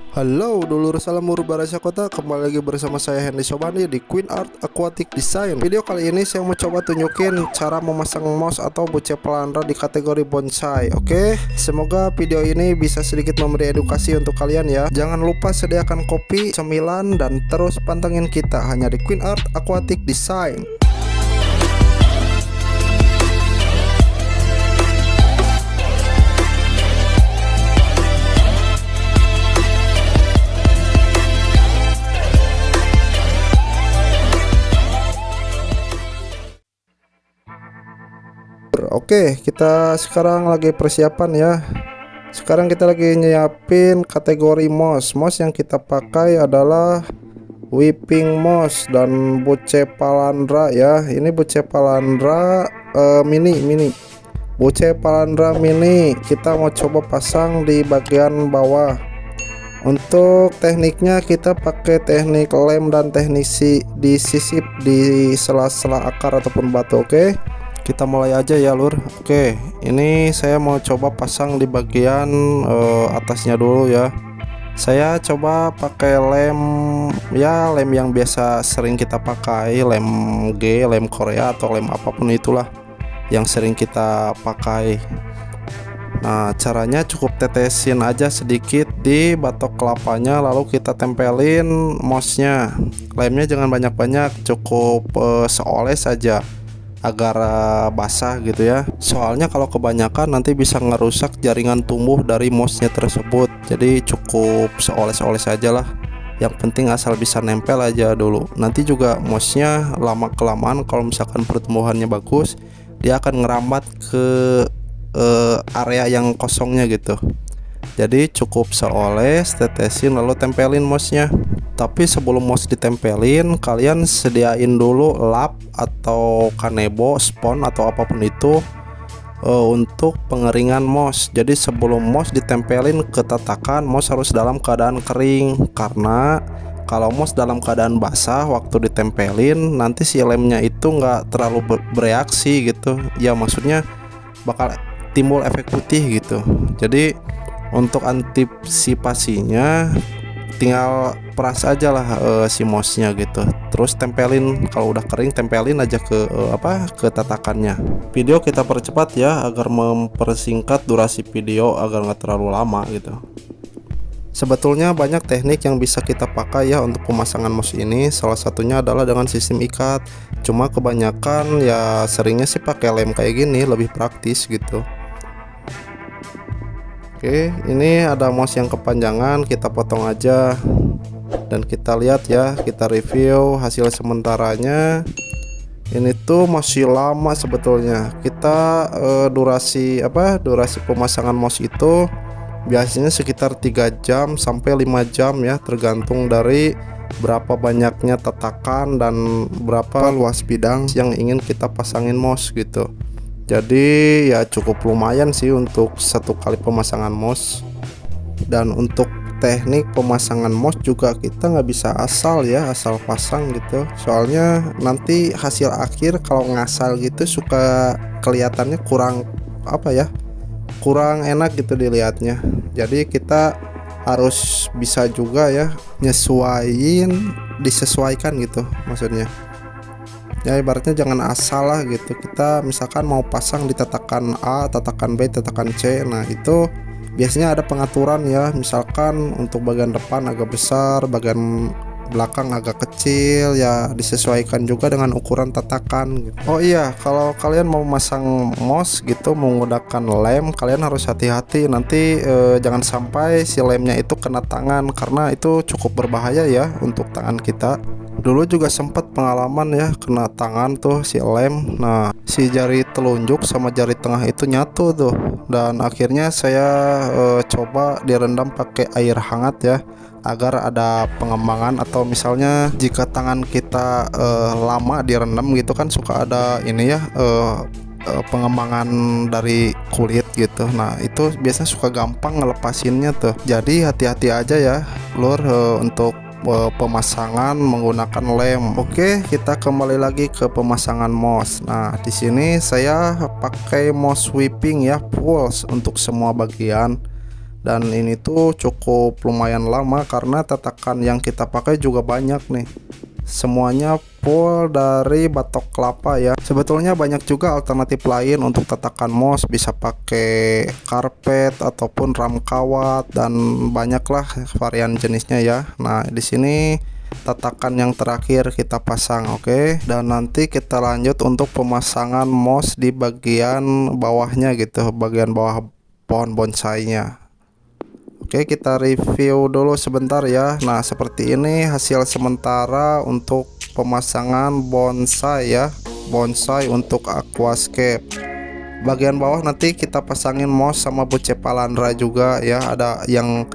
Halo dulur salam Barasya Kota, kembali lagi bersama saya Hendy Sobandi di Queen Art Aquatic Design. Video kali ini saya mau coba tunjukin cara memasang moss atau buce pelandra di kategori bonsai. Oke, semoga video ini bisa sedikit memberi edukasi untuk kalian ya. Jangan lupa sediakan kopi, cemilan, dan terus pantengin kita hanya di Queen Art Aquatic Design. Oke, kita sekarang lagi persiapan ya. Sekarang kita lagi nyiapin kategori moss. Moss yang kita pakai adalah weeping moss dan buce palandra ya. Ini buce palandra mini. Buce palandra mini kita mau coba pasang di bagian bawah. Untuk tekniknya kita pakai teknik lem dan teknik disisip di sela-sela akar ataupun batu. Oke, kita mulai aja ya lur. Oke, ini saya mau coba pasang di bagian atasnya dulu ya. Saya coba pakai lem ya, lem yang biasa sering kita pakai, lem G, lem Korea atau lem apapun itulah yang sering kita pakai. Nah, caranya cukup tetesin aja sedikit di batok kelapanya, lalu kita tempelin mossnya. Lemnya jangan banyak-banyak, cukup seoles saja agar basah gitu ya. Soalnya kalau kebanyakan nanti bisa ngerusak jaringan tumbuh dari mossnya tersebut. Jadi cukup seoles-oles aja lah. Yang penting asal bisa nempel aja dulu. Nanti juga mossnya lama kelamaan kalau misalkan pertumbuhannya bagus, dia akan ngerambat ke area yang kosongnya gitu. Jadi cukup seoles, tetesin lalu tempelin mossnya. Tapi sebelum moss ditempelin, kalian sediain dulu lap atau kanebo, spon atau apapun itu untuk pengeringan moss. Jadi sebelum moss ditempelin ke tatakan, moss harus dalam keadaan kering. Karena kalau moss dalam keadaan basah waktu ditempelin, nanti si lemnya itu nggak terlalu bereaksi gitu. Ya maksudnya bakal timbul efek putih gitu. Jadi untuk antisipasinya tinggal peras aja lah si mossnya gitu. Terus tempelin, kalau udah kering tempelin aja ke ke tatakannya. Video kita percepat ya agar mempersingkat durasi video agar nggak terlalu lama gitu. Sebetulnya banyak teknik yang bisa kita pakai ya untuk pemasangan moss ini. Salah satunya adalah dengan sistem ikat. Cuma kebanyakan ya seringnya sih pakai lem kayak gini, lebih praktis gitu. Oke, ini ada moss yang kepanjangan, kita potong aja dan kita lihat ya, kita review hasil sementaranya. Ini tuh masih lama sebetulnya. Kita durasi pemasangan moss itu biasanya sekitar 3 jam sampai 5 jam ya, tergantung dari berapa banyaknya tatakan dan berapa luas bidang yang ingin kita pasangin moss gitu. Jadi ya cukup lumayan sih untuk satu kali pemasangan moss. Dan untuk teknik pemasangan moss juga kita nggak bisa asal ya, asal pasang gitu. Soalnya nanti hasil akhir kalau ngasal gitu suka kelihatannya kurang kurang enak gitu dilihatnya. Jadi kita harus bisa juga ya disesuaikan gitu maksudnya. Ya ibaratnya jangan asal lah gitu. Kita misalkan mau pasang di tatakan A, tatakan B, tatakan C. Nah itu biasanya ada pengaturan ya. Misalkan untuk bagian depan agak besar, bagian belakang agak kecil ya, disesuaikan juga dengan ukuran tatakan gitu. Oh iya, kalau kalian mau masang moss gitu menggunakan lem, kalian harus hati-hati. Nanti jangan sampai si lemnya itu kena tangan, karena itu cukup berbahaya ya untuk tangan kita. Dulu juga sempat pengalaman ya, kena tangan tuh si lem. Nah si jari telunjuk sama jari tengah itu nyatu tuh, dan akhirnya saya coba direndam pakai air hangat ya, agar ada pengembangan. Atau misalnya jika tangan kita lama direndam gitu kan suka ada ini ya pengembangan dari kulit gitu. Nah itu biasanya suka gampang ngelepasinnya tuh. Jadi hati-hati aja ya lur untuk pemasangan menggunakan lem. Oke, kita kembali lagi ke pemasangan moss. Nah, di sini saya pakai moss weeping ya, full untuk semua bagian. Dan ini tuh cukup lumayan lama karena tatakan yang kita pakai juga banyak nih. Semuanya full dari batok kelapa ya. Sebetulnya banyak juga alternatif lain untuk tatakan mouse, bisa pakai karpet ataupun ram kawat dan banyaklah varian jenisnya ya. Nah, di sini tatakan yang terakhir kita pasang, oke. Dan nanti kita lanjut untuk pemasangan mouse di bagian bawahnya gitu, bagian bawah pohon bonsainya. Oke, kita review dulu sebentar ya. Nah, seperti ini hasil sementara untuk pemasangan bonsai ya. Bonsai untuk aquascape. Bagian bawah nanti kita pasangin mouse sama Bucepalandra juga ya. Ada yang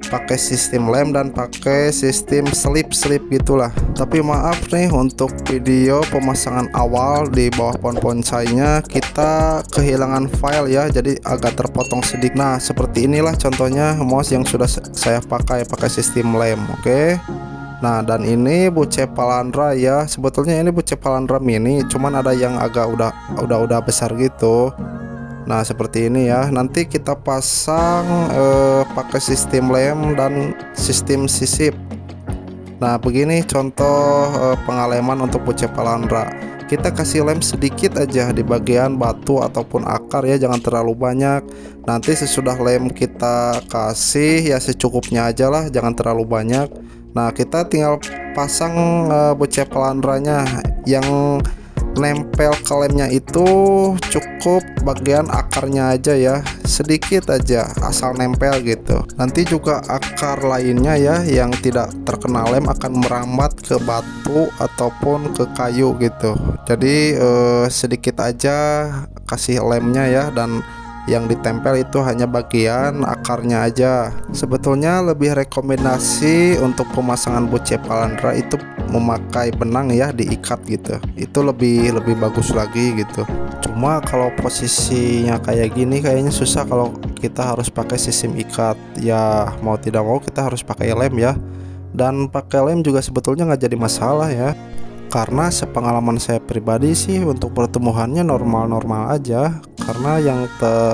pakai sistem lem dan pakai sistem slip gitulah. Tapi maaf nih, untuk video pemasangan awal di bawah pohon bonsainya kita kehilangan file ya, jadi agak terpotong sedikit. Nah, seperti inilah contohnya mouse yang sudah saya pakai sistem lem, oke. Nah, dan ini Bucepalandra ya. Sebetulnya ini Bucepalandra mini, cuman ada yang agak udah besar gitu. Nah, seperti ini ya. Nanti kita pasang pakai sistem lem dan sistem sisip. Nah, begini contoh pengaleman untuk Bucepalandra. Kita kasih lem sedikit aja di bagian batu ataupun akar ya, jangan terlalu banyak. Nanti sesudah lem kita kasih ya secukupnya aja lah, jangan terlalu banyak. Nah, kita tinggal pasang Bucepalandranya. Yang nempel ke lemnya itu cukup bagian akarnya aja ya, sedikit aja, asal nempel gitu. Nanti juga akar lainnya ya yang tidak terkena lem akan merambat ke batu ataupun ke kayu gitu. Jadi sedikit aja kasih lemnya ya, dan yang ditempel itu hanya bagian akarnya aja. Sebetulnya lebih rekomendasi untuk pemasangan Bucepalandra itu memakai benang ya, diikat gitu. Itu lebih bagus lagi gitu. Cuma kalau posisinya kayak gini kayaknya susah kalau kita harus pakai sistem ikat. Ya mau tidak mau kita harus pakai lem ya. Dan pakai lem juga sebetulnya nggak jadi masalah ya. Karena sepengalaman saya pribadi sih untuk pertumbuhannya normal-normal aja. Karena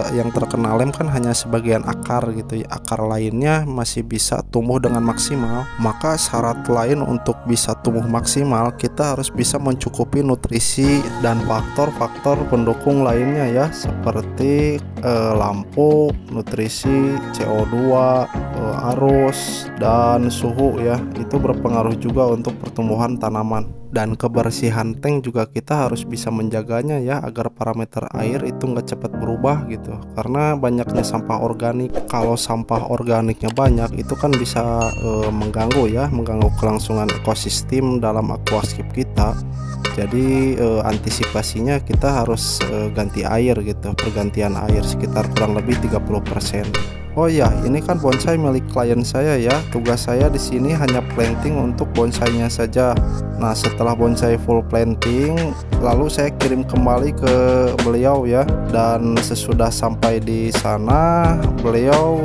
yang terkena lem kan hanya sebagian akar gitu ya. Akar lainnya masih bisa tumbuh dengan maksimal. Maka syarat lain untuk bisa tumbuh maksimal, kita harus bisa mencukupi nutrisi dan faktor-faktor pendukung lainnya ya, seperti lampu, nutrisi, CO2, arus, dan suhu ya. Itu berpengaruh juga untuk pertumbuhan tanaman. Dan kebersihan tank juga kita harus bisa menjaganya ya, agar parameter air itu nggak cepat berubah gitu. Karena banyaknya sampah organik. Kalau sampah organiknya banyak itu kan bisa mengganggu kelangsungan ekosistem dalam aquascape kita. Jadi antisipasinya kita harus ganti air gitu, pergantian air sekitar kurang lebih 30%. Oh ya, ini kan bonsai milik klien saya ya. Tugas saya di sini hanya planting untuk bonsainya saja. Nah, setelah bonsai full planting, lalu saya kirim kembali ke beliau ya. Dan sesudah sampai di sana, beliau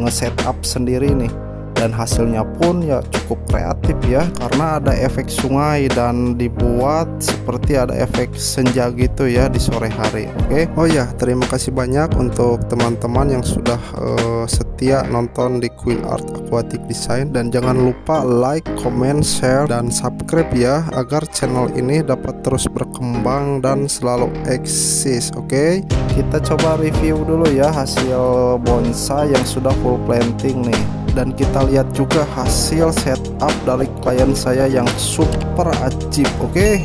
nge-setup sendiri nih. Dan hasilnya pun ya cukup kreatif ya, karena ada efek sungai dan dibuat seperti ada efek senja gitu ya di sore hari. Oke. Oh ya, terima kasih banyak untuk teman-teman yang sudah setia nonton di Queen Art Aquatic Design. Dan jangan lupa like, comment, share, dan subscribe ya, agar channel ini dapat terus berkembang dan selalu eksis. Oke, kita coba review dulu ya hasil bonsai yang sudah full planting nih. Dan kita lihat juga hasil setup dari klien saya yang super ajib. Oke.